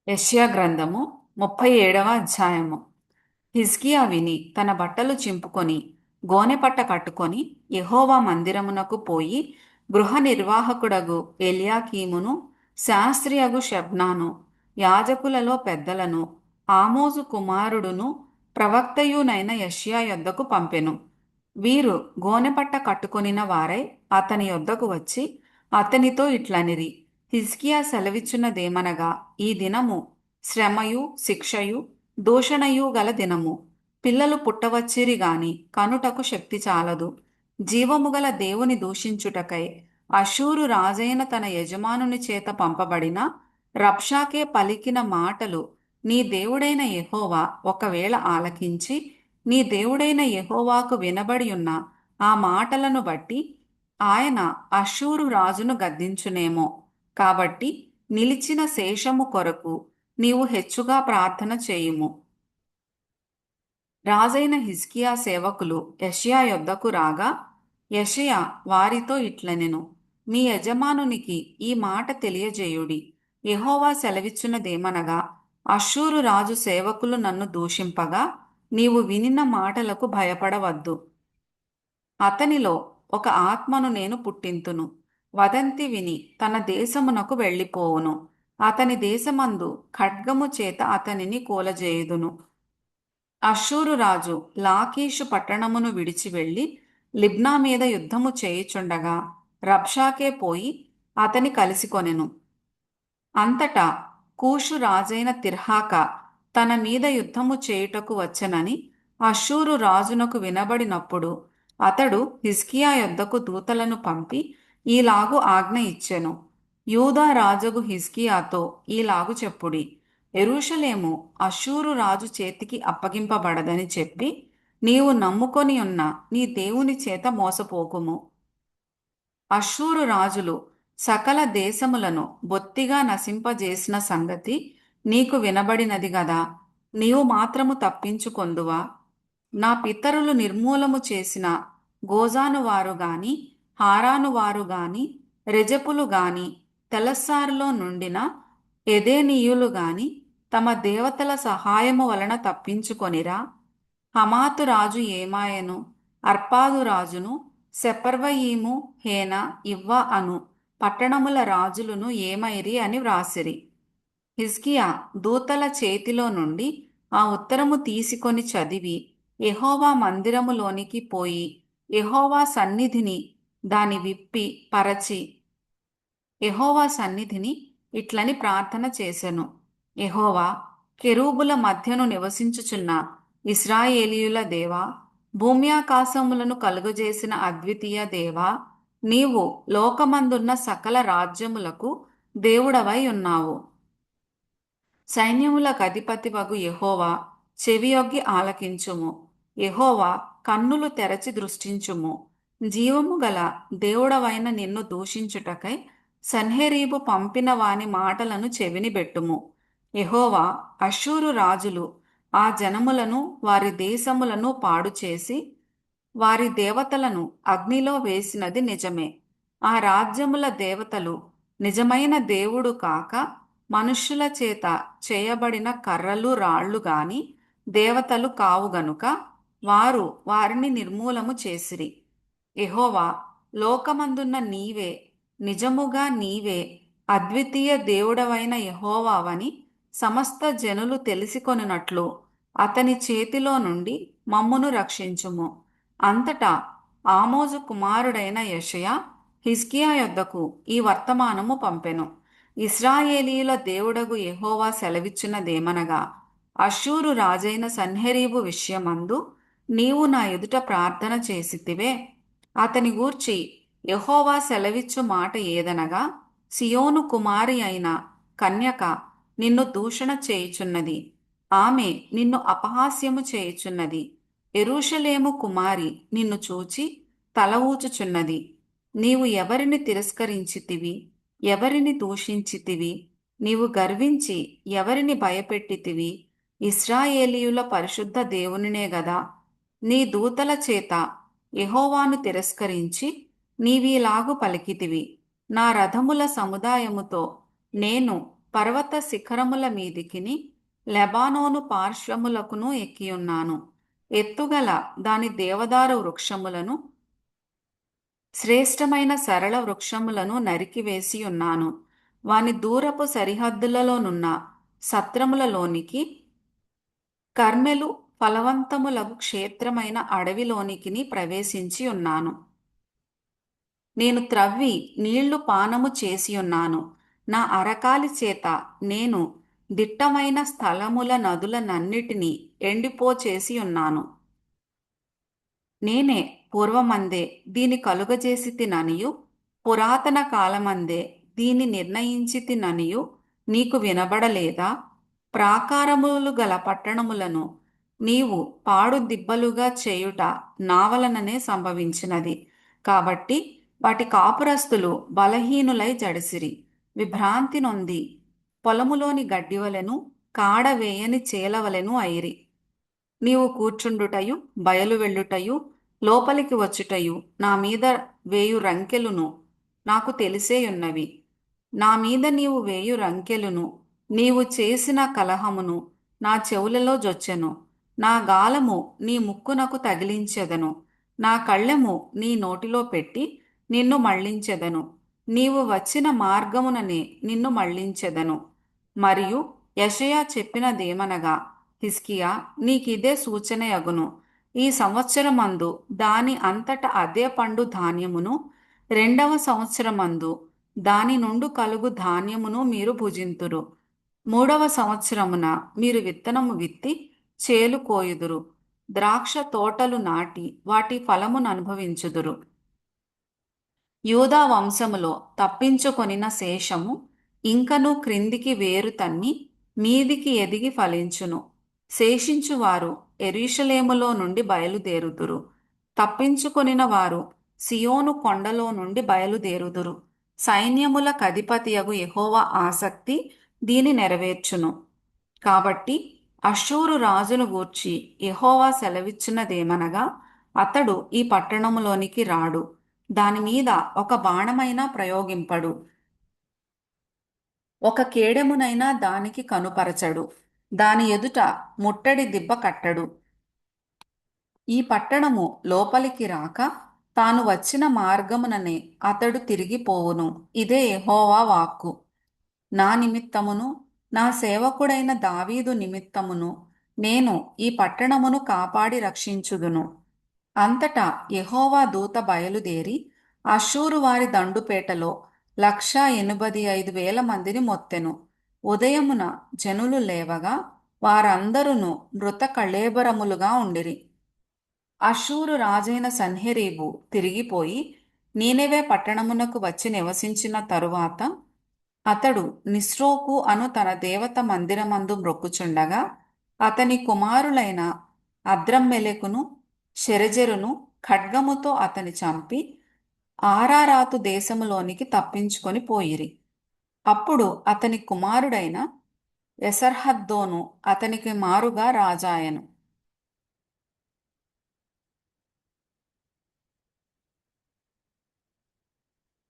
యెషయా గ్రంథము 37వ అధ్యాయము. హిజ్కియా విని తన బట్టలు చింపుకొని గోనెపట్ట కట్టుకొని యెహోవా మందిరమునకు పోయి గృహ నిర్వాహకుడగు ఎల్యాకీమును శాస్త్రియగు షెబ్నాను యాజకులలో పెద్దలను ఆమోజు కుమారుడును ప్రవక్తయునైన యెషయా యొద్దకు పంపెను. వీరు గోనెపట్ట కట్టుకొనిన వారై అతని యొద్దకు వచ్చి అతనితో ఇట్లనిరి: హిజ్కియా సెలవిచ్చున్నదేమనగా, ఈ దినము శ్రమయు శిక్షయు దూషణయు గల దినము. పిల్లలు పుట్టవచ్చిరి గాని కనుటకు శక్తి చాలదు. జీవము గల దేవుని దూషించుటకై అషూరు రాజైన తన యజమానుని చేత పంపబడిన రబ్షాకే పలికిన మాటలు నీ దేవుడైన యెహోవా ఒకవేళ ఆలకించి నీ దేవుడైన యెహోవాకు వినబడి ఉన్న ఆ మాటలను బట్టి ఆయన అష్షూరు రాజును గద్దించునేమో. కాబట్టి నిలిచిన శేషము కొరకు నీవు హెచ్చుగా ప్రార్థన చేయుము. రాజైన హిజ్కియా సేవకులు యెషయా యొద్దకు రాగా యెషయా వారితో ఇట్లనెను: మీ యజమానునికి ఈ మాట తెలియజేయుడి. యెహోవా సెలవిచ్చున్నదేమనగా, అష్షూరు రాజు సేవకులు నన్ను దూషింపగా నీవు వినిన మాటలకు భయపడవద్దు. అతనిలో ఒక ఆత్మను నేను పుట్టింతును. వదంతి విని తన దేశమునకు వెళ్ళిపోవును. అతని దేశమందు ఖడ్గము చేత అతనిని కూలజేయుదును. అష్షూరు రాజు లాకీషు పట్టణమును విడిచి వెళ్ళి లిబ్నా మీద యుద్ధము చేయుచుండగా రబ్షాకే పోయి అతని కలిసికొనెను. అంతటా కూషు రాజైన తిర్హాక తన మీద యుద్ధము చేయుటకు వచ్చెనని అష్షూరు రాజునకు వినబడినప్పుడు అతడు హిజ్కియా యొద్దకు దూతలను పంపి ఈలాగు ఆజ్ఞ ఇచ్చెను: యూదా రాజగు హిజ్కియాతో ఈలాగు చెప్పుడి, యెరూషలేము అష్షూరు రాజు చేతికి అప్పగింపబడదని చెప్పి నీవు నమ్ముకొని ఉన్న నీ దేవుని చేత మోసపోకుము. అష్షూరు రాజులు సకల దేశములను బొత్తిగా నశింపజేసిన సంగతి నీకు వినబడినది గదా. నీవు మాత్రము తప్పించుకొందువా? నా పితరులు నిర్మూలము చేసిన గోజాను వారు గాని హారాను వారు గాని రెజపులు గాని తెలస్సారులో నుండిన ఎదేనీయులు గాని తమ దేవతల సహాయము వలన తప్పించుకొనిరా? హమాతు రాజు ఏమాయెను? అర్పాదు రాజును సెపర్వయీము హేన ఇవ్వ అను పట్టణముల రాజులను ఏమైరి అని వ్రాసిరి. హిజ్కియా దూతల చేతిలో నుండి ఆ ఉత్తరము తీసుకొని చదివి యెహోవా మందిరములోనికి పోయి యెహోవా సన్నిధిని దాని విప్పి పరచి యెహోవా సన్నిధిని ఇట్లని ప్రార్థన చేసెను: యెహోవా, కెరూబుల మధ్యను నివసించుచున్న ఇశ్రాయేలీయుల దేవా, భూమ్యాకాశములను కలుగజేసిన అద్వితీయ దేవా, నీవు లోకమందున్న సకల రాజ్యములకు దేవుడవై ఉన్నావు. సైన్యములకు అధిపతివగు యెహోవా, చెవియొగ్గి ఆలకించుము. యెహోవా, కన్నులు తెరచి దృష్టించుము. జీవము గల దేవుడవైన నిన్ను దూషించుటకై సన్హెరీబు పంపిన వాని మాటలను చెవిని బెట్టుము. యెహోవా, అష్షూరు రాజులు ఆ జనములను వారి దేశములను పాడు చేసి వారి దేవతలను అగ్నిలో వేసినది నిజమే. ఆ రాజ్యముల దేవతలు నిజమైన దేవుడు కాక మనుష్యుల చేత చేయబడిన కర్రలు రాళ్ళు గాని దేవతలు కావు గనుక వారు వారిని నిర్మూలము చేసిరి. యెహోవా, లోకమందున్న నీవే, నిజముగా నీవే అద్వితీయ దేవుడవైన యెహోవావని సమస్త జనులు తెలిసికొనున్నట్లు అతని చేతిలో నుండి మమ్మును రక్షించుము. అంతటా ఆమోజు కుమారుడైన యెషయా హిజ్కియా యొద్దకు ఈ వర్తమానము పంపెను: ఇశ్రాయేలీయుల దేవుడగు యెహోవా సెలవిచ్చినదేమనగా, అష్షూరు రాజైన సన్హెరీబు విషయమందు నీవు నా ఎదుట ప్రార్థన చేసితివే. అతని గూర్చి యెహోవా సెలవిచ్చు మాట ఏదనగా, సియోను కుమారి అయిన కన్యక నిన్ను దూషణ చేయుచున్నది. ఆమె నిన్ను అపహాస్యము చేయుచున్నది. యెరూషలేము కుమారి నిన్ను చూచి తల ఊచుచున్నది. నీవు ఎవరిని తిరస్కరించితివి? ఎవరిని దూషించితివి? నీవు గర్వించి ఎవరిని భయపెట్టితివి? ఇశ్రాయేలీయుల పరిశుద్ధ దేవునినే గదా. నీ దూతల చేత యెహోవాను తిరస్కరించి నీవీలాగు పలికితివి: నా రథముల సముదాయముతో నేను పర్వత శిఖరముల మీదికిని లెబానోను పార్శ్వములకును ఎక్కియున్నాను. ఎత్తుగల దాని దేవదారు వృక్షములను, శ్రేష్టమైన సరళ వృక్షములను నరికివేసి ఉన్నాను. వాని దూరపు సరిహద్దులలోనున్న సత్రములలోనికి, కర్మెలు ఫలవంతములగు క్షేత్రమైన అడవిలోనికిని ప్రవేశించి ఉన్నాను. నేను త్రవ్వి నీళ్లు పానము చేసియున్నాను. నా అరకాలి చేత నేను దిట్టమైన స్థలముల నదులనన్నిటినీ ఎండిపోచేసి ఉన్నాను. నేనే పూర్వమందే దీని కలుగజేసితిననియు, పురాతన కాలమందే దీని నిర్ణయించితిననియు నీకు వినబడలేదా? ప్రాకారములు గల పట్టణములను నీవు పాడు దిబ్బలుగా చేయుట నా వలననే సంభవించినది. కాబట్టి వాటి కాపురస్తులు బలహీనులై జడిసిరి, విభ్రాంతి నొంది పొలములోని గడ్డివలెను, కాడవేయని చేలవలెను అయిరి. నీవు కూర్చుండుటయు, బయలు వెళ్ళుటయు, లోపలికి వచ్చుటయు నా మీద వేయు రంకెలును నాకు తెలిసేయున్నవి. నా మీద నీవు వేయు రంకెలును, నీవు చేసిన కలహమును నా చెవులలో జొచ్చెను. నా గాలము నీ ముక్కునకు తగిలించెదను, నా కళ్ళెము నీ నోటిలో పెట్టి నిన్ను మళ్ళించెదను. నీవు వచ్చిన మార్గముననే నిన్ను మళ్ళించెదను. మరియు యెషయా చెప్పినదేమనగా, హిజ్కియా, నీకిదే సూచనయగును. ఈ సంవత్సరమందు దాని అంతట అదే పండు ధాన్యమును, రెండవ సంవత్సరమందు దాని నుండి కలుగు ధాన్యమును మీరు భుజింతురు. మూడవ సంవత్సరమున మీరు విత్తనము విత్తి చేలు కోయుదురు, ద్రాక్ష తోటలు నాటి వాటి ఫలమును అనుభవించుదురు. యూదా వంశములో తప్పించుకొనిన శేషము ఇంకను క్రిందికి వేరు తన్ని మీదికి ఎదిగి ఫలించును. శేషించువారు యెరూషలేములో నుండి బయలుదేరుదురు. తప్పించుకొనిన వారు సియోను కొండలో నుండి బయలుదేరుదురు. సైన్యముల కధిపతియగు యెహోవా ఆసక్తి దీని నెరవేర్చును. కాబట్టి అష్షూరు రాజును గూర్చి యెహోవా సెలవిచ్చినదేమనగా, అతడు ఈ పట్టణములోనికి రాడు, దానిమీద ఒక బాణమైనా ప్రయోగింపడు, ఒక కేడెమునైనా దానికి కనుపరచడు, దాని ఎదుట ముట్టడి దిబ్బ కట్టడు. ఈ పట్టణము లోపలికి రాక తాను వచ్చిన మార్గముననే అతడు తిరిగిపోవును. ఇదే యెహోవా వాక్కు. నా నిమిత్తమును నా సేవకుడైన దావీదు నిమిత్తమును నేను ఈ పట్టణమును కాపాడి రక్షించుదును. అంతటా యెహోవా దూత బయలుదేరి అష్షూరు వారి దండుపేటలో 185,000 మందిని మొత్తెను. ఉదయమున జనులు లేవగా వారందరును మృత కళేబరములుగా ఉండిరి. అష్షూరు రాజైన సన్హెరీబు తిరిగిపోయి నీనెవె పట్టణమునకు వచ్చి నివసించిన తరువాత, అతడు నిస్రోకు అను తన దేవత మందిరమందు మ్రొక్కుచుండగా, అతని కుమారులైన అద్రమ్మెలెకును షెరెజెరును ఖడ్గముతో అతని చంపి ఆరారాతు దేశములోనికి తప్పించుకొని పోయిరి. అప్పుడు అతని కుమారుడైన ఎసర్హద్దోను అతనికి మారుగా రాజాయను.